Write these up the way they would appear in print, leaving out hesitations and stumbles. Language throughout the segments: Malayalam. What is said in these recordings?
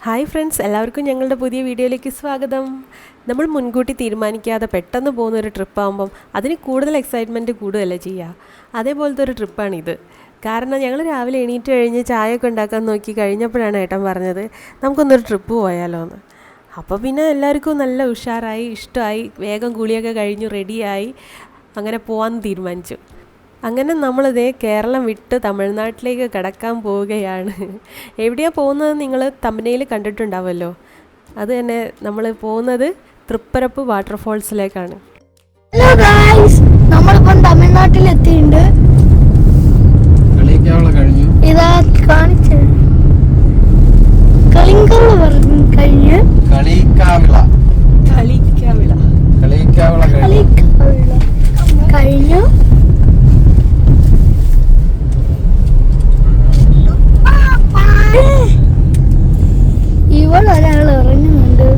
ഹായ് ഫ്രണ്ട്സ്, എല്ലാവർക്കും ഞങ്ങളുടെ പുതിയ വീഡിയോയിലേക്ക് സ്വാഗതം. നമ്മൾ മുൻകൂട്ടി തീരുമാനിക്കാതെ പെട്ടെന്ന് പോകുന്നൊരു ട്രിപ്പാകുമ്പം അതിന് കൂടുതൽ എക്സൈറ്റ്മെൻറ്റ് കൂടുകയല്ലേ ചെയ്യുക. അതേപോലത്തെ ഒരു ട്രിപ്പാണിത്. കാരണം ഞങ്ങൾ രാവിലെ എണീറ്റ് കഴിഞ്ഞ് ചായയൊക്കെ ഉണ്ടാക്കാൻ നോക്കി കഴിഞ്ഞപ്പോഴാണ് ഏട്ടൻ പറഞ്ഞത് നമുക്കൊന്നൊരു ട്രിപ്പ് പോയാലോ എന്ന്. അപ്പോൾ പിന്നെ എല്ലാവർക്കും നല്ല ഉഷാറായി, ഇഷ്ടമായി, വേഗം കുളിയൊക്കെ കഴിഞ്ഞു റെഡിയായി അങ്ങനെ പോകാമെന്ന് തീരുമാനിച്ചു. അങ്ങനെ നമ്മളിതേ കേരളം വിട്ട് തമിഴ്നാട്ടിലേക്ക് കടക്കാൻ പോവുകയാണ്. എവിടെയാണ് പോകുന്നത് നിങ്ങൾ തമ്പനയിൽ കണ്ടിട്ടുണ്ടാവുമല്ലോ. അത് തന്നെ നമ്മൾ പോകുന്നത് തൃപ്പരപ്പ് വാട്ടർഫോൾസിലേക്കാണ്. ഹലോ ഗായ്സ്, നമ്മളിപ്പം തമിഴ്നാട്ടിൽ എത്തിയിട്ടുണ്ട്. ഇതാ കാണിച്ച് കളിങ്കാവിള കഴിഞ്ഞ് കഴിഞ്ഞു. ഇവിടെ ഒരാൾ ഇറങ്ങുന്നുണ്ട്.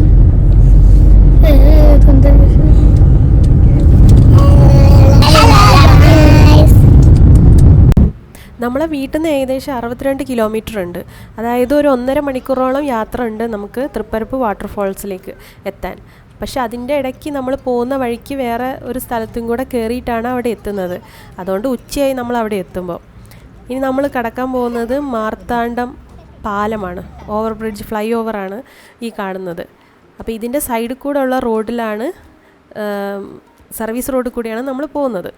നമ്മളെ വീട്ടിൽ നിന്ന് ഏകദേശം 62 കിലോമീറ്റർ ഉണ്ട്. അതായത് ഒരു 1.5 മണിക്കൂറോളം യാത്ര ഉണ്ട് നമുക്ക് തൃപ്പരപ്പ് വാട്ടർഫോൾസിലേക്ക് എത്താൻ. പക്ഷെ അതിൻ്റെ ഇടയ്ക്ക് നമ്മൾ പോകുന്ന വഴിക്ക് വേറെ ഒരു സ്ഥലത്തും കൂടെ കയറിയിട്ടാണ് അവിടെ എത്തുന്നത്. അതുകൊണ്ട് ഉച്ചയായി നമ്മൾ അവിടെ എത്തുമ്പോൾ. ഇനി നമ്മൾ കടക്കാൻ പോകുന്നത് മാർത്താണ്ഡം പാലമാണ്. ഓവർ ബ്രിഡ്ജ്, ഫ്ലൈ ഓവറാണ് ഈ കാണുന്നത്. അപ്പോൾ ഇതിൻ്റെ സൈഡിൽ കൂടെ ഉള്ള റോഡിലാണ്, സർവീസ് റോഡിൽ കൂടിയാണ് നമ്മൾ പോകുന്നത്.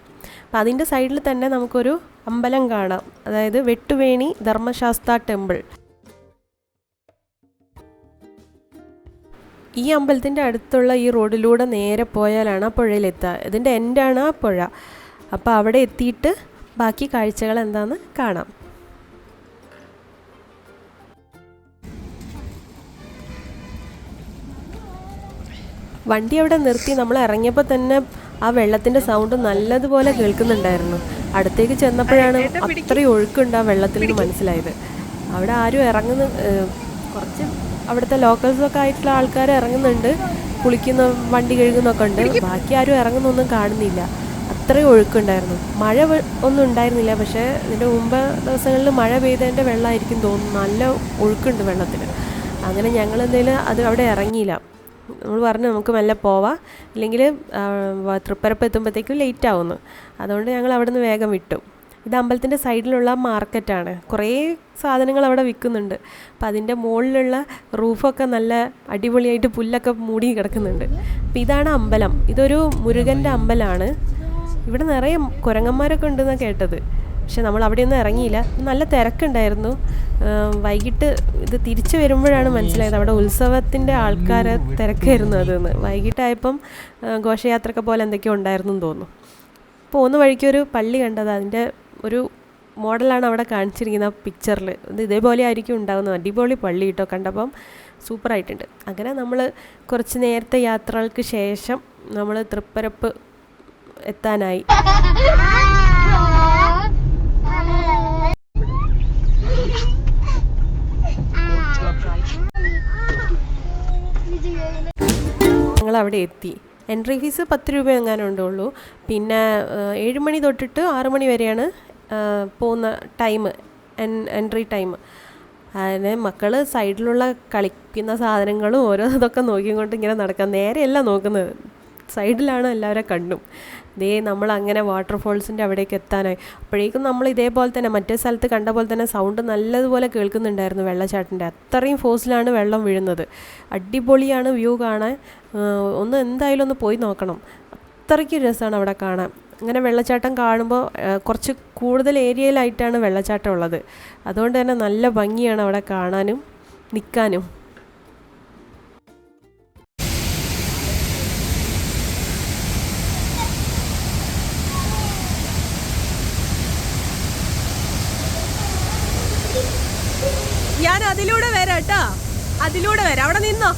അപ്പോൾ അതിൻ്റെ സൈഡിൽ തന്നെ നമുക്കൊരു അമ്പലം കാണാം. അതായത് വെട്ടുവേണി ധർമ്മശാസ്ത്ര ടെമ്പിൾ. ഈ അമ്പലത്തിൻ്റെ അടുത്തുള്ള ഈ റോഡിലൂടെ നേരെ പോയാലാണ് ആ പുഴയിലെത്തുക. ഇതിൻ്റെ എൻഡാണ് ആ പുഴ. അപ്പോൾ അവിടെ എത്തിയിട്ട് ബാക്കി കാഴ്ചകൾ എന്താണെന്ന് കാണാം. വണ്ടി അവിടെ നിർത്തി നമ്മൾ ഇറങ്ങിയപ്പോൾ തന്നെ ആ വെള്ളത്തിൻ്റെ സൗണ്ട് നല്ലതുപോലെ കേൾക്കുന്നുണ്ടായിരുന്നു. അടുത്തേക്ക് ചെന്നപ്പോഴാണ് അത്രയും ഒഴുക്കുണ്ട് ആ വെള്ളത്തിൽ നിന്ന് മനസ്സിലായത്. അവിടെ ആരും കുറച്ച് അവിടുത്തെ ലോക്കൽസൊക്കെ ആയിട്ടുള്ള ആൾക്കാർ ഇറങ്ങുന്നുണ്ട്, കുളിക്കുന്ന, വണ്ടി കഴുകുന്നൊക്കെ ഉണ്ട്. ബാക്കി ആരും ഇറങ്ങുന്നൊന്നും കാണുന്നില്ല. അത്രയും ഒഴുക്കുണ്ടായിരുന്നു. മഴ ഒന്നും ഉണ്ടായിരുന്നില്ല. പക്ഷേ ഇതിൻ്റെ മുമ്പ് ദിവസങ്ങളിൽ മഴ പെയ്തതിൻ്റെ വെള്ളമായിരിക്കും തോന്നുന്നു. നല്ല ഒഴുക്കുണ്ട് വെള്ളത്തിന്. അങ്ങനെ ഞങ്ങൾ എന്തായാലും അത് അവിടെ ഇറങ്ങിയില്ല. നമ്മൾ പറഞ്ഞു നമുക്ക് മെല്ലെ പോവാം, ഇല്ലെങ്കിൽ തൃപ്പരപ്പ് എത്തുമ്പോഴത്തേക്കും ലേറ്റ് ആവുന്നു. അതുകൊണ്ട് ഞങ്ങൾ അവിടെ നിന്ന് വേഗം വിട്ടു. ഇത് അമ്പലത്തിൻ്റെ സൈഡിലുള്ള മാർക്കറ്റാണ്. കുറേ സാധനങ്ങൾ അവിടെ വിൽക്കുന്നുണ്ട്. അപ്പം അതിൻ്റെ മുകളിലുള്ള റൂഫൊക്കെ നല്ല അടിപൊളിയായിട്ട് പുല്ലൊക്കെ മൂടി കിടക്കുന്നുണ്ട്. അപ്പം ഇതാണ് അമ്പലം. ഇതൊരു മുരുകൻ്റെ അമ്പലമാണ്. ഇവിടെ നിറയെ കുരങ്ങന്മാരൊക്കെ ഉണ്ടെന്നാണ് കേട്ടത്. പക്ഷെ നമ്മൾ അവിടെയൊന്നും ഇറങ്ങിയില്ല. നല്ല തിരക്കുണ്ടായിരുന്നു. വൈകിട്ട് ഇത് തിരിച്ചു വരുമ്പോഴാണ് മനസ്സിലായത് അവിടെ ഉത്സവത്തിൻ്റെ ആൾക്കാരെ തിരക്കായിരുന്നു അതെന്ന്. വൈകിട്ടായപ്പം ഘോഷയാത്രയൊക്കെ പോലെ എന്തൊക്കെയോ ഉണ്ടായിരുന്നു എന്ന് തോന്നുന്നു. പോകുന്ന വഴിക്കൊരു പള്ളി കണ്ടത്, അതിൻ്റെ ഒരു മോഡലാണ് അവിടെ കാണിച്ചിരിക്കുന്ന പിക്ചറിൽ. ഇത് ഇതേപോലെ ആയിരിക്കും ഉണ്ടാകുന്നത്. അടിപൊളി പള്ളി കേട്ടോ, കണ്ടപ്പം സൂപ്പറായിട്ടുണ്ട്. അങ്ങനെ നമ്മൾ കുറച്ച് നേരത്തെ യാത്രകൾക്ക് ശേഷം നമ്മൾ തൃപ്പരപ്പ് എത്താനായി. ഞങ്ങൾ അവിടെ എത്തി. എൻട്രി ഫീസ് 10 രൂപ എങ്ങാനും ഉണ്ടുള്ളൂ. പിന്നെ 7 മണി തൊട്ടിട്ട് 6 മണി വരെയാണ് പോകുന്ന ടൈം, എൻട്രി ടൈം. അതിന് മക്കൾ സൈഡിലുള്ള കളിക്കുന്ന സാധനങ്ങളും ഓരോ ഇതൊക്കെ നോക്കിക്കൊണ്ട് ഇങ്ങനെ നടക്കാം. നേരെയല്ല നോക്കുന്നത്, സൈഡിലാണ് എല്ലാവരും കണ്ടും. നമ്മൾ അങ്ങനെ വാട്ടർഫോൾസിൻ്റെ അവിടേക്ക് എത്താനായി. അപ്പോഴേക്കും നമ്മൾ ഇതേപോലെ തന്നെ മറ്റേ സ്ഥലത്ത് കണ്ട പോലെ തന്നെ സൗണ്ട് നല്ലതുപോലെ കേൾക്കുന്നുണ്ടായിരുന്നു വെള്ളച്ചാട്ടിൻ്റെ. അത്രയും ഫോഴ്സിലാണ് വെള്ളം വീഴുന്നത്. അടിപൊളിയാണ് വ്യൂ കാണാൻ. എന്തായാലും ഒന്ന് പോയി നോക്കണം. അത്രയ്ക്ക് രസമാണ് അവിടെ കാണാൻ. അങ്ങനെ വെള്ളച്ചാട്ടം കാണുമ്പോൾ കുറച്ച് കൂടുതൽ ഏരിയയിലായിട്ടാണ് വെള്ളച്ചാട്ടം ഉള്ളത്. അതുകൊണ്ട് തന്നെ നല്ല ഭംഗിയാണ് അവിടെ കാണാനും നിൽക്കാനും. ഞാൻ അതിലൂടെ വരാം കേട്ടോ. അതിലൂടെ വരാം. അവിടെ നിന്നോ.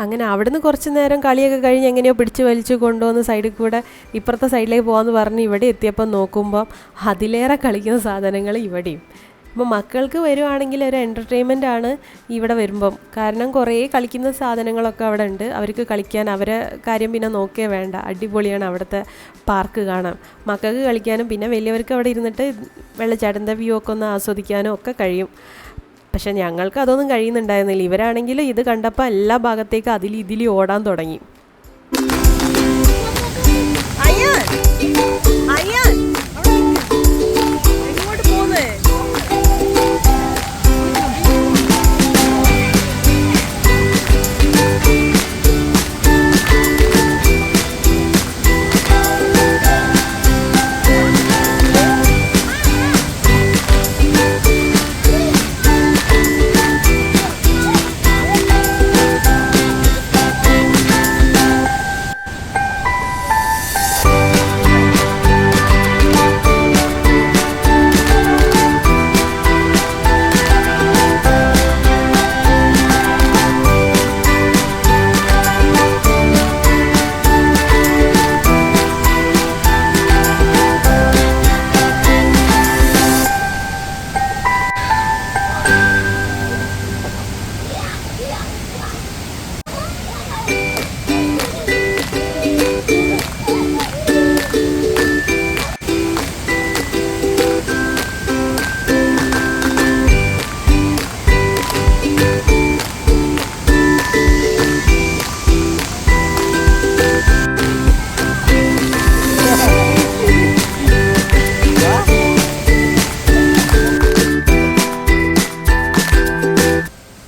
അങ്ങനെ അവിടുന്ന് കുറച്ച് നേരം കളിയൊക്കെ കഴിഞ്ഞ് എങ്ങനെയോ പിടിച്ച് വലിച്ചു കൊണ്ടുവന്ന് സൈഡിൽ കൂടെ ഇപ്പുറത്തെ സൈഡിലേക്ക് പോകാമെന്ന് പറഞ്ഞ് ഇവിടെ എത്തിയപ്പോൾ നോക്കുമ്പോൾ അതിലേറെ കളിക്കുന്ന സാധനങ്ങൾ ഇവിടെയും. അപ്പോൾ മക്കൾക്ക് വരുവാണെങ്കിൽ ഒരു എൻ്റർടൈൻമെൻ്റ് ആണ് ഇവിടെ വരുമ്പം. കാരണം കുറേ കളിക്കുന്ന സാധനങ്ങളൊക്കെ അവിടെ ഉണ്ട്. അവർക്ക് കളിക്കാൻ അവരെ കാര്യം പിന്നെ നോക്കേ വേണ്ട. അടിപൊളിയാണ് അവിടുത്തെ പാർക്ക് കാണാൻ. മക്കൾക്ക് കളിക്കാനും പിന്നെ വലിയവർക്ക് അവിടെ ഇരുന്നിട്ട് വെള്ളച്ചാട്ടൻ്റെ വ്യൂ ഒക്കെ ഒന്ന് ആസ്വദിക്കാനും ഒക്കെ കഴിയും. പക്ഷെ ഞങ്ങൾക്ക് അതൊന്നും കഴിയുന്നുണ്ടായിരുന്നില്ല. ഇവരാണെങ്കിൽ ഇത് കണ്ടപ്പോൾ എല്ലാ ഭാഗത്തേക്ക് ഇതിലി ഓടാൻ തുടങ്ങി.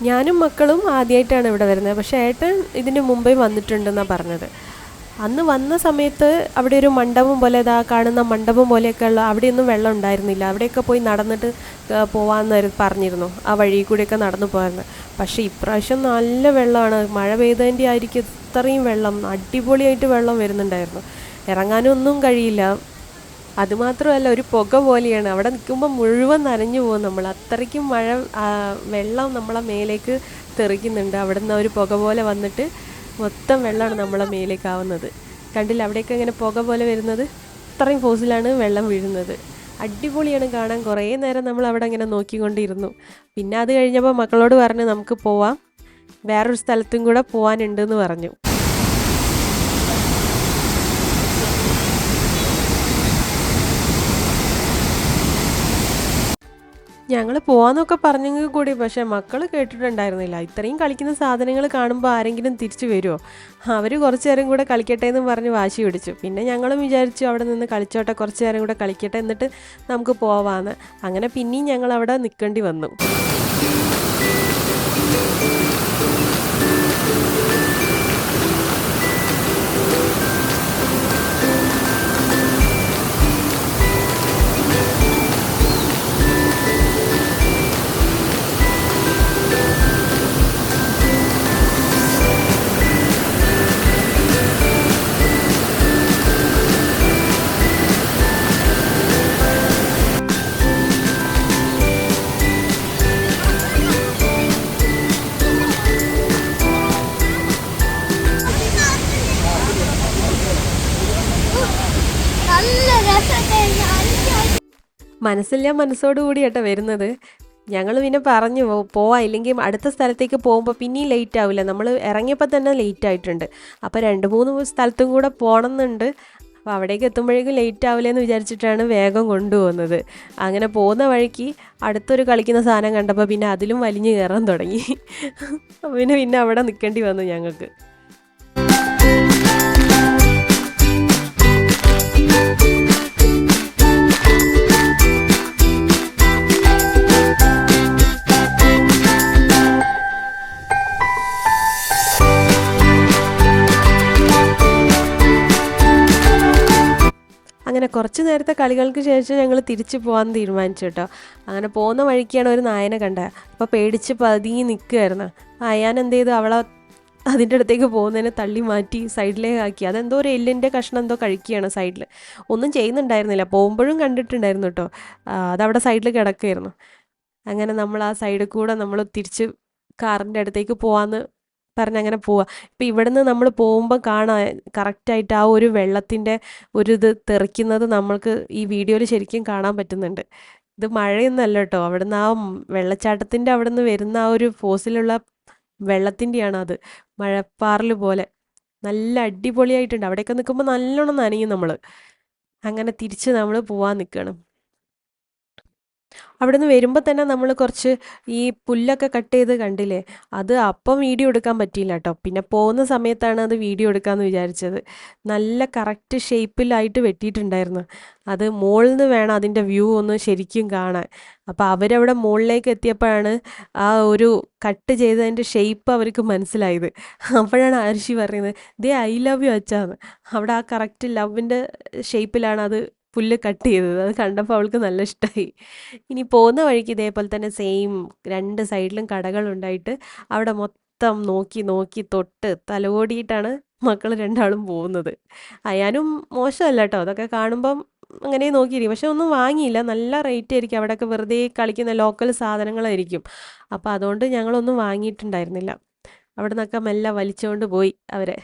ഞാനും മക്കളും ആദ്യമായിട്ടാണ് ഇവിടെ വരുന്നത്. പക്ഷേ ഏട്ടൻ ഇതിന് മുമ്പേ വന്നിട്ടുണ്ടെന്നാണ് പറഞ്ഞത്. അന്ന് വന്ന സമയത്ത് അവിടെ ഒരു മണ്ഡപം പോലെ കാണുന്ന മണ്ഡപം പോലെയൊക്കെ ഉള്ള അവിടെയൊന്നും വെള്ളം ഉണ്ടായിരുന്നില്ല. അവിടെയൊക്കെ പോയി നടന്നിട്ട് പോകാമെന്ന് പറഞ്ഞിരുന്നു. ആ വഴി കൂടെയൊക്കെ നടന്നു പോകാമെന്ന്. പക്ഷേ ഇപ്രാവശ്യം നല്ല വെള്ളമാണ്. മഴ പെയ്തതിൻ്റെ ആയിരിക്കും ഇത്രയും വെള്ളം. അടിപൊളിയായിട്ട് വെള്ളം വരുന്നുണ്ടായിരുന്നു. ഇറങ്ങാനൊന്നും കഴിയില്ല. അതുമാത്രമല്ല ഒരു പുക പോലെയാണ്. അവിടെ നിൽക്കുമ്പോൾ മുഴുവൻ നനഞ്ഞു പോകും നമ്മൾ. അത്രയ്ക്കും മഴ വെള്ളം നമ്മളെ മേലേക്ക് തെറിക്കുന്നുണ്ട്. അവിടെ നിന്ന് ഒരു പുക പോലെ വന്നിട്ട് മൊത്തം വെള്ളമാണ് നമ്മളെ മേലേക്കാവുന്നത്. കണ്ടില്ല അവിടെയൊക്കെ ഇങ്ങനെ പുക പോലെ വരുന്നത്. അത്രയും ഫോഴ്സിലാണ് വെള്ളം വീഴുന്നത്. അടിപൊളിയാണ് കാണാൻ. കുറേ നേരം നമ്മൾ അവിടെ ഇങ്ങനെ നോക്കിക്കൊണ്ടിരുന്നു. പിന്നെ അത് കഴിഞ്ഞപ്പോൾ മക്കളോട് പറഞ്ഞ് നമുക്ക് പോവാം, വേറൊരു സ്ഥലത്തും കൂടെ പോകാനുണ്ടെന്ന് പറഞ്ഞു. ഞങ്ങൾ പോവാന്നൊക്കെ പറഞ്ഞെങ്കിൽ കൂടി പക്ഷേ മക്കൾ കേട്ടിട്ടുണ്ടായിരുന്നില്ല. ഇത്രയും കളിക്കുന്ന സാധനങ്ങൾ കാണുമ്പോൾ ആരെങ്കിലും തിരിച്ചു വരുമോ? അവർ കുറച്ച് നേരം കൂടെ കളിക്കട്ടെ എന്ന് പറഞ്ഞ് വാശി പിടിച്ചു. പിന്നെ ഞങ്ങളും വിചാരിച്ചു അവിടെ നിന്ന് കളിച്ചോട്ടെ, കുറച്ച് നേരം കൂടെ കളിക്കട്ടെ, എന്നിട്ട് നമുക്ക് പോവാന്ന്. അങ്ങനെ പിന്നെയും ഞങ്ങൾ അവിടെ നിൽക്കേണ്ടി വന്നു. മനസ്സില്ല മനസ്സോടുകൂടി കേട്ടോ വരുന്നത്. ഞങ്ങൾ പിന്നെ പറഞ്ഞു പോവാം, ഇല്ലെങ്കിൽ അടുത്ത സ്ഥലത്തേക്ക് പോകുമ്പോൾ പിന്നെയും ലേറ്റ് ആവില്ല. നമ്മൾ ഇറങ്ങിയപ്പോൾ തന്നെ ലേറ്റ് ആയിട്ടുണ്ട്. അപ്പോൾ 2-3 സ്ഥലത്തും കൂടെ പോകണമെന്നുണ്ട്. അപ്പോൾ അവിടേക്ക് എത്തുമ്പോഴേക്കും ലേറ്റ് ആവില്ലെന്ന് വിചാരിച്ചിട്ടാണ് വേഗം കൊണ്ടുപോകുന്നത്. അങ്ങനെ പോകുന്ന വഴിക്ക് അടുത്തൊരു കളിക്കുന്ന സാധനം കണ്ടപ്പോൾ പിന്നെ അതിലും വലിഞ്ഞു കയറാൻ തുടങ്ങി. അപ്പോൾ പിന്നെ അവിടെ നിൽക്കേണ്ടി വന്നു ഞങ്ങൾക്ക്. അങ്ങനെ കുറച്ച് നേരത്തെ കളികൾക്ക് ശേഷം ഞങ്ങൾ തിരിച്ചു പോകാൻ തീരുമാനിച്ചു കേട്ടോ. അങ്ങനെ പോകുന്ന വഴിക്കാണ് ഒരു നായനെ കണ്ടത്. അപ്പോൾ പേടിച്ച് പതുങ്ങി നിൽക്കുമായിരുന്നു. അയാൻ എന്ത് ചെയ്തു, അവളെ അതിൻ്റെ അടുത്തേക്ക് പോകുന്നതിന് തള്ളി മാറ്റി സൈഡിലേക്ക് ആക്കി. അതെന്തോ ഒരു എല്ലിൻ്റെ കഷ്ണം എന്തോ കഴിക്കുകയാണ് സൈഡിൽ. ഒന്നും ചെയ്യുന്നുണ്ടായിരുന്നില്ല. പോകുമ്പോഴും കണ്ടിട്ടുണ്ടായിരുന്നു കേട്ടോ. അതവിടെ സൈഡിൽ കിടക്കുമായിരുന്നു. അങ്ങനെ നമ്മൾ ആ സൈഡിൽ കൂടെ നമ്മൾ തിരിച്ച് കാറിൻ്റെ അടുത്തേക്ക് പോകാമെന്ന് പറഞ്ഞങ്ങനെ പോവുക. ഇപ്പം ഇവിടുന്ന് നമ്മൾ പോകുമ്പോൾ കാണാം കറക്റ്റായിട്ട് ആ ഒരു വെള്ളത്തിൻ്റെ ഒരു ഇത് തെറിക്കുന്നത് നമ്മൾക്ക് ഈ വീഡിയോയിൽ ശരിക്കും കാണാൻ പറ്റുന്നുണ്ട്. ഇത് മഴയൊന്നുമല്ല കേട്ടോ. അവിടുന്ന് ആ വെള്ളച്ചാട്ടത്തിൻ്റെ അവിടുന്ന് വരുന്ന ആ ഒരു ഫോസിലുള്ള വെള്ളത്തിൻ്റെയാണ് അത്. മഴപ്പാറൽ പോലെ നല്ല അടിപൊളിയായിട്ടുണ്ട്. അവിടെയൊക്കെ നിൽക്കുമ്പോൾ നല്ലോണം നനയും നമ്മൾ. അങ്ങനെ തിരിച്ച് നമ്മൾ പോവാൻ നിൽക്കണം. അവിടുന്ന് വരുമ്പോൾ തന്നെ നമ്മൾ കുറച്ച് ഈ പുല്ലൊക്കെ കട്ട് ചെയ്ത് കണ്ടില്ലേ, അത് അപ്പം വീഡിയോ എടുക്കാൻ പറ്റിയില്ല കേട്ടോ. പിന്നെ പോകുന്ന സമയത്താണ് അത് വീഡിയോ എടുക്കാമെന്ന് വിചാരിച്ചത്. നല്ല കറക്റ്റ് ഷേപ്പിലായിട്ട് വെട്ടിയിട്ടുണ്ടായിരുന്നു. അത് മുകളിൽ നിന്ന് വേണം അതിൻ്റെ വ്യൂ ഒന്ന് ശരിക്കും കാണാൻ. അപ്പോൾ അവരവിടെ മുകളിലേക്ക് എത്തിയപ്പോഴാണ് ആ ഒരു കട്ട് ചെയ്തതിൻ്റെ ഷേപ്പ് അവർക്ക് മനസ്സിലായത്. അപ്പോഴാണ് ആർഷി പറയുന്നത്, ദേ ഐ ലവ് യു അച്ചാന്ന്. അവിടെ ആ കറക്റ്റ് ലവിൻ്റെ ഷേപ്പിലാണ് അത് പുല്ല് കട്ട് ചെയ്തത്. അത് കണ്ടപ്പോൾ അവൾക്ക് നല്ല ഇഷ്ടമായി. ഇനി പോകുന്ന വഴിക്ക് ഇതേപോലെ തന്നെ സെയിം 2 സൈഡിലും കടകളുണ്ടായിട്ട് അവിടെ മൊത്തം നോക്കി നോക്കി തൊട്ട് തലോടിയിട്ടാണ് മക്കൾ 2ആളും പോകുന്നത്. അയാനും മോശമല്ല കേട്ടോ, അതൊക്കെ കാണുമ്പം അങ്ങനെ നോക്കിയിരിക്കും. പക്ഷെ ഒന്നും വാങ്ങിയില്ല. നല്ല റേറ്റ് ആയിരിക്കും. അവിടെയൊക്കെ വെറുതെ കളിക്കുന്ന ലോക്കൽ സാധനങ്ങളായിരിക്കും. അപ്പോൾ അതുകൊണ്ട് ഞങ്ങളൊന്നും വാങ്ങിയിട്ടുണ്ടായിരുന്നില്ല. അവിടെ നിന്നൊക്കെ മെല്ലെ വലിച്ചുകൊണ്ട് പോയി അവരെ.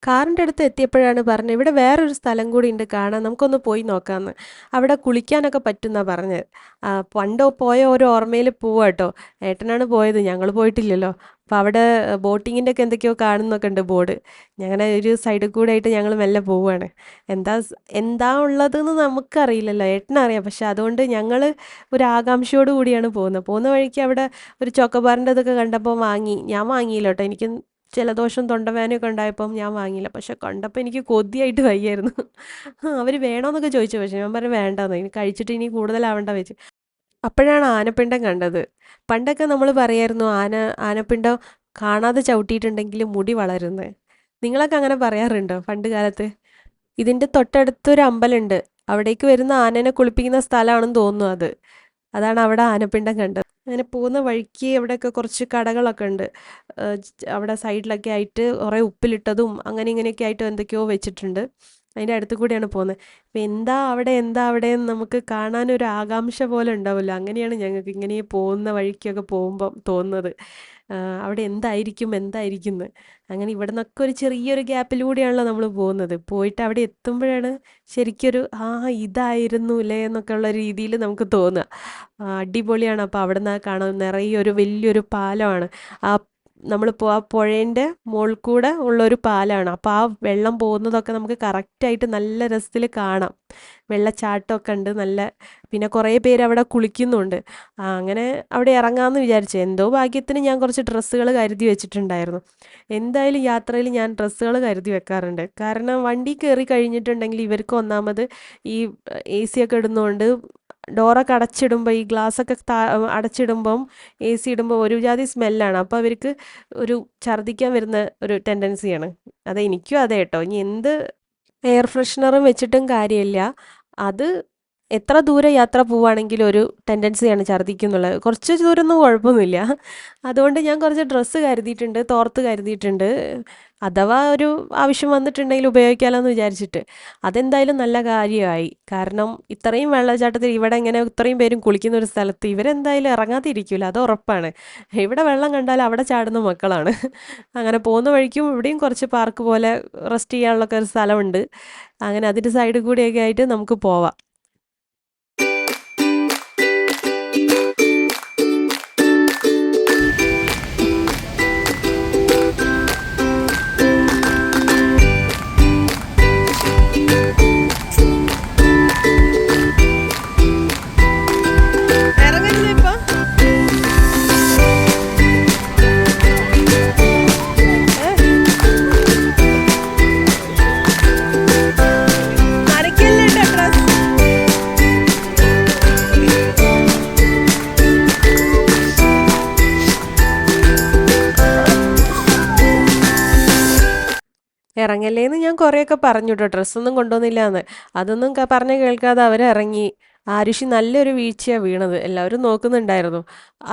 കാറിൻ്റെ അടുത്ത് എത്തിയപ്പോഴാണ് പറഞ്ഞത്, ഇവിടെ വേറൊരു സ്ഥലം കൂടി ഉണ്ട് കാണാൻ, നമുക്കൊന്ന് പോയി നോക്കാമെന്ന്. അവിടെ കുളിക്കാനൊക്കെ പറ്റുമെന്നാണ് പറഞ്ഞത്. പണ്ട് പോയ ഒരു ഓർമ്മയിൽ പോവാ കേട്ടോ. ഏട്ടനാണ് പോയത്, ഞങ്ങൾ പോയിട്ടില്ലല്ലോ. അപ്പോൾ അവിടെ ബോട്ടിങ്ങിൻ്റെ ഒക്കെ എന്തൊക്കെയോ കാണുന്നൊക്കെ ഉണ്ട് ബോർഡ്. ഞങ്ങളുടെ ഒരു സൈഡിൽ കൂടെ ആയിട്ട് ഞങ്ങൾ മെല്ലെ പോവുകയാണ്. എന്താ ഉള്ളതെന്ന് നമുക്കറിയില്ലല്ലോ, ഏട്ടനറിയാം. പക്ഷെ അതുകൊണ്ട് ഞങ്ങൾ ഒരു ആകാംക്ഷയോട് കൂടിയാണ് പോകുന്നത്. പോകുന്ന വഴിക്ക് അവിടെ ഒരു ചോക്കോബാറിൻ്റെ ഇതൊക്കെ കണ്ടപ്പോൾ വാങ്ങി. ഞാൻ വാങ്ങിയില്ല കേട്ടോ, എനിക്ക് ജലദോഷം തൊണ്ടവേദനയൊക്കെ ഉണ്ടായപ്പം ഞാൻ വാങ്ങിയില്ല. പക്ഷെ കണ്ടപ്പോൾ എനിക്ക് കൊതിയായിട്ട് വയ്യായിരുന്നു. അവർ വേണമെന്നൊക്കെ ചോദിച്ചു. പക്ഷെ ഞാൻ പറഞ്ഞു വേണ്ടെന്ന്, ഇനി കഴിച്ചിട്ട് ഇനി കൂടുതലാവണ്ട വെച്ച്. അപ്പോഴാണ് ആനപ്പിണ്ടം കണ്ടത്. പണ്ടൊക്കെ നമ്മൾ പറയായിരുന്നു ആനപ്പിണ്ടം കാണാതെ ചവിട്ടിയിട്ടുണ്ടെങ്കിൽ മുടി വളരുന്നത്. നിങ്ങളൊക്കെ അങ്ങനെ പറയാറുണ്ടോ പണ്ട് കാലത്ത്? ഇതിൻ്റെ തൊട്ടടുത്തൊരു അമ്പലമുണ്ട്. അവിടേക്ക് വരുന്ന ആനനെ കുളിപ്പിക്കുന്ന സ്ഥലമാണെന്ന് തോന്നുന്നു അത്. അതാണ് അവിടെ ആനപ്പിണ്ടം കണ്ടത്. അങ്ങനെ പോകുന്ന വഴിക്ക് അവിടെയൊക്കെ കുറച്ച് കടകളൊക്കെ ഉണ്ട്. അവിടെ സൈഡിലൊക്കെ ആയിട്ട് കുറേ ഉപ്പിലിട്ടതും അങ്ങനെ ഇങ്ങനെയൊക്കെ ആയിട്ട് എന്തൊക്കെയോ വെച്ചിട്ടുണ്ട്. അതിൻ്റെ അടുത്ത് കൂടെയാണ് പോകുന്നത്. അപ്പം എന്താ അവിടെ എന്ന് നമുക്ക് കാണാനൊരു ആകാംക്ഷ പോലെ ഉണ്ടാവുമല്ലോ. അങ്ങനെയാണ് ഞങ്ങൾക്ക് ഇങ്ങനെ പോകുന്ന വഴിക്കൊക്കെ പോകുമ്പം തോന്നുന്നത്. അവിടെ എന്തായിരിക്കും എന്ന്. അങ്ങനെ ഇവിടെ നിന്നൊക്കെ ഒരു ചെറിയൊരു ഗ്യാപ്പിലൂടെയാണല്ലോ നമ്മൾ പോകുന്നത്. പോയിട്ട് അവിടെ എത്തുമ്പോഴാണ് ശരിക്കൊരു ഇതായിരുന്നു അല്ലേ എന്നൊക്കെ ഉള്ള രീതിയിൽ നമുക്ക് തോന്നുക. അടിപൊളിയാണ്. അപ്പോൾ അവിടെ നിന്ന് കാണാൻ നിറയെ ഒരു വലിയൊരു പാലമാണ്. നമ്മളിപ്പോൾ ആ പുഴേൻ്റെ മുകളിൽ കൂടെ ഉള്ളൊരു പാലമാണ്. അപ്പോൾ ആ വെള്ളം പോകുന്നതൊക്കെ നമുക്ക് കറക്റ്റായിട്ട് നല്ല രസത്തിൽ കാണാം. വെള്ളച്ചാട്ടമൊക്കെ ഉണ്ട് നല്ല. പിന്നെ കുറേ പേര് അവിടെ കുളിക്കുന്നുണ്ട്. അങ്ങനെ അവിടെ ഇറങ്ങാമെന്ന് വിചാരിച്ചു. എന്തോ ഭാഗ്യത്തിന് ഞാൻ കുറച്ച് ഡ്രസ്സുകൾ കരുതി വെച്ചിട്ടുണ്ടായിരുന്നു. എന്തായാലും യാത്രയിൽ ഞാൻ ഡ്രസ്സുകൾ കരുതി വെക്കാറുണ്ട്. കാരണം വണ്ടി കയറി കഴിഞ്ഞിട്ടുണ്ടെങ്കിൽ ഇവർക്ക് ഒന്നാമത് ഈ AC ഒക്കെ ഇടുന്നതുകൊണ്ട് ഡോറൊക്കെ അടച്ചിടുമ്പോൾ ഈ ഗ്ലാസ്സൊക്കെ അടച്ചിടുമ്പം AC ഇടുമ്പോൾ ഒരു ജാതി സ്മെല്ലാണ്. അപ്പോൾ അവർക്ക് ഒരു ഛർദ്ദിക്കാൻ വരുന്ന ഒരു ടെൻഡൻസിയാണ്. അത് എനിക്കും അതെ കേട്ടോ. ഇനി എന്ത് എയർ ഫ്രഷ്നറും വെച്ചിട്ടും കാര്യമില്ല. അത് എത്ര ദൂരെ യാത്ര പോവുകയാണെങ്കിലും ഒരു ടെൻഡൻസിയാണ് ഛർദ്ദിക്കുന്നുള്ളത്. കുറച്ച് ദൂരമൊന്നും കുഴപ്പമൊന്നുമില്ല. അതുകൊണ്ട് ഞാൻ കുറച്ച് ഡ്രസ്സ് കരുതിയിട്ടുണ്ട്, തോർത്ത് കരുതിയിട്ടുണ്ട്. അഥവാ ഒരു ആവശ്യം വന്നിട്ടുണ്ടെങ്കിൽ ഉപയോഗിക്കാമല്ലോ എന്ന് വിചാരിച്ചിട്ട്. അതെന്തായാലും നല്ല കാര്യമായി. കാരണം ഇത്രയും വെള്ളച്ചാട്ടത്തിൽ ഇവിടെ ഇങ്ങനെ ഇത്രയും പേരും കുളിക്കുന്ന ഒരു സ്ഥലത്ത് ഇവരെന്തായാലും ഇറങ്ങാതിരിക്കില്ല, അത് ഉറപ്പാണ്. ഇവിടെ വെള്ളം കണ്ടാൽ അവിടെ ചാടുന്ന മക്കളാണ്. അങ്ങനെ പോകുന്ന വഴിക്കും ഇവിടെയും കുറച്ച് പാർക്ക് പോലെ റെസ്റ്റ് ചെയ്യാനുള്ളൊക്കെ ഒരു സ്ഥലമുണ്ട്. അങ്ങനെ അതിൻ്റെ സൈഡിൽ കൂടിയൊക്കെ ആയിട്ട് നമുക്ക് പോവാം. ഇറങ്ങല്ലേന്ന് ഞാൻ കുറേയൊക്കെ പറഞ്ഞു കേട്ടോ, ഡ്രസ്സൊന്നും കൊണ്ടുവന്നില്ല എന്ന്. അതൊന്നും പറഞ്ഞ് കേൾക്കാതെ അവരിറങ്ങി. ആരുഷി നല്ലൊരു വീഴ്ചയാണ് വീണത്. എല്ലാവരും നോക്കുന്നുണ്ടായിരുന്നു.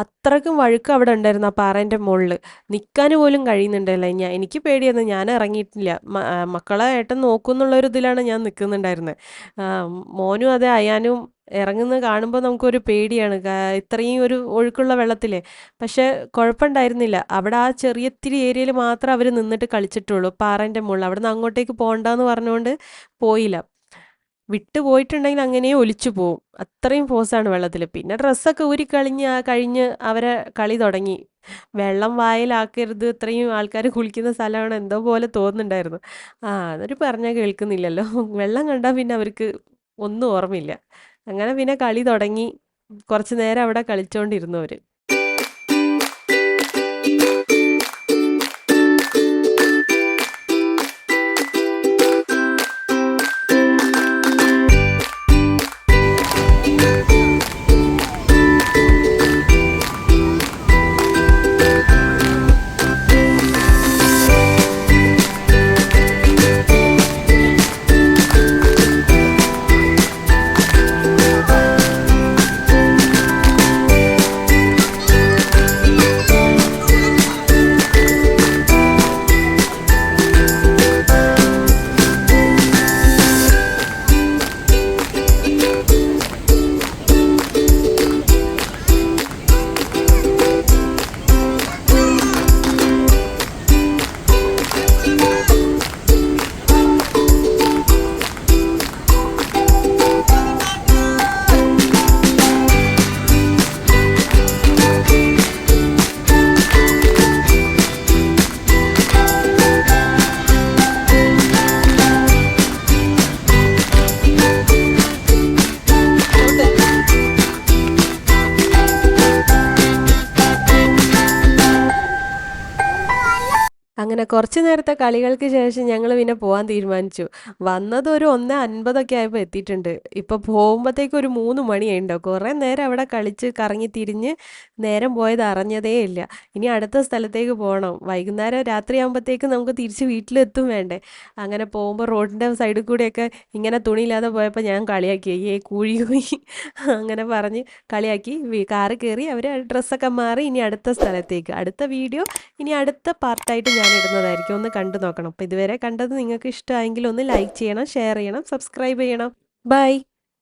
അത്രയ്ക്കും വഴുക്ക് അവിടെ ഉണ്ടായിരുന്നു ആ പാറേൻ്റെ മുകളിൽ. നിൽക്കാൻ പോലും കഴിയുന്നുണ്ടല്ലോ. എനിക്ക് പേടിയായിരുന്നു, ഞാൻ ഇറങ്ങിയിട്ടില്ല. മക്കളെ ഏട്ടൻ നോക്കുന്നുള്ളൊരു ഇതിലാണ് ഞാൻ നിൽക്കുന്നുണ്ടായിരുന്നത്. മോനും അതെ, അയാനും ഇറങ്ങുന്നത് കാണുമ്പോൾ നമുക്കൊരു പേടിയാണ്. ഇത്രയും ഒരു ഒഴുക്കുള്ള വെള്ളത്തിലെ. പക്ഷെ കുഴപ്പമുണ്ടായിരുന്നില്ല. അവിടെ ആ ചെറിയ ഇത്തിരി ഏരിയയിൽ മാത്രമേ അവർ നിന്നിട്ട് കളിച്ചിട്ടുള്ളൂ, പാറേൻ്റെ മുകളിൽ. അവിടെ നിന്ന് അങ്ങോട്ടേക്ക് പോകണ്ടെന്ന് പറഞ്ഞുകൊണ്ട് പോയില്ല. വിട്ടു പോയിട്ടുണ്ടെങ്കിൽ അങ്ങനെ ഒലിച്ചു പോവും, അത്രയും ഫോഴ്സാണ് വെള്ളത്തിൽ. പിന്നെ ഡ്രസ്സൊക്കെ കഴിഞ്ഞ് അവരെ കളി തുടങ്ങി. വെള്ളം വായിലാക്കരുത്, ഇത്രയും ആൾക്കാർ കുളിക്കുന്ന സ്ഥലമാണ്, എന്തോ പോലെ തോന്നുന്നുണ്ടായിരുന്നു. അതൊരു പറഞ്ഞാൽ കേൾക്കുന്നില്ലല്ലോ. വെള്ളം കണ്ടാൽ പിന്നെ അവർക്ക് ഒന്നും ഓർമ്മയില്ല. അങ്ങനെ പിന്നെ കളി തുടങ്ങി. കുറച്ച് നേരം അവിടെ കളിച്ചോണ്ടിരുന്നു അവർ. അങ്ങനെ കുറച്ച് നേരത്തെ കളികൾക്ക് ശേഷം ഞങ്ങൾ പിന്നെ പോകാൻ തീരുമാനിച്ചു. വന്നത് ഒരു 1:50 ആയപ്പോൾ എത്തിയിട്ടുണ്ട്. ഇപ്പോൾ പോകുമ്പോഴത്തേക്ക് ഒരു 3 മണിയായിട്ടുണ്ടാവും. കുറേ നേരം അവിടെ കളിച്ച് കറങ്ങി തിരിഞ്ഞ് നേരം പോയത് അറിഞ്ഞതേ ഇല്ല. ഇനി അടുത്ത സ്ഥലത്തേക്ക് പോകണം. വൈകുന്നേരം രാത്രിയാകുമ്പോഴത്തേക്ക് നമുക്ക് തിരിച്ച് വീട്ടിലെത്തും വേണ്ടേ. അങ്ങനെ പോകുമ്പോൾ റോഡിൻ്റെ സൈഡിൽ കൂടെയൊക്കെ ഇങ്ങനെ തുണിയില്ലാതെ പോയപ്പോൾ ഞാൻ കളിയാക്കി, കൂഴി അങ്ങനെ പറഞ്ഞ് കളിയാക്കി. കാറ് കയറി അവർ ഡ്രസ്സൊക്കെ മാറി ഇനി അടുത്ത സ്ഥലത്തേക്ക്. അടുത്ത വീഡിയോ ഇനി അടുത്ത പാർട്ടായിട്ട് ഞാൻ ഇടുന്നതായിരിക്കും. ഒന്ന് കണ്ടു നോക്കണം. അപ്പോൾ ഇതുവരെ കണ്ടത് നിങ്ങൾക്ക് ഇഷ്ടമായെങ്കിൽ ഒന്ന് ലൈക്ക് ചെയ്യണം, ഷെയർ ചെയ്യണം, സബ്സ്ക്രൈബ് ചെയ്യണം. ബൈ.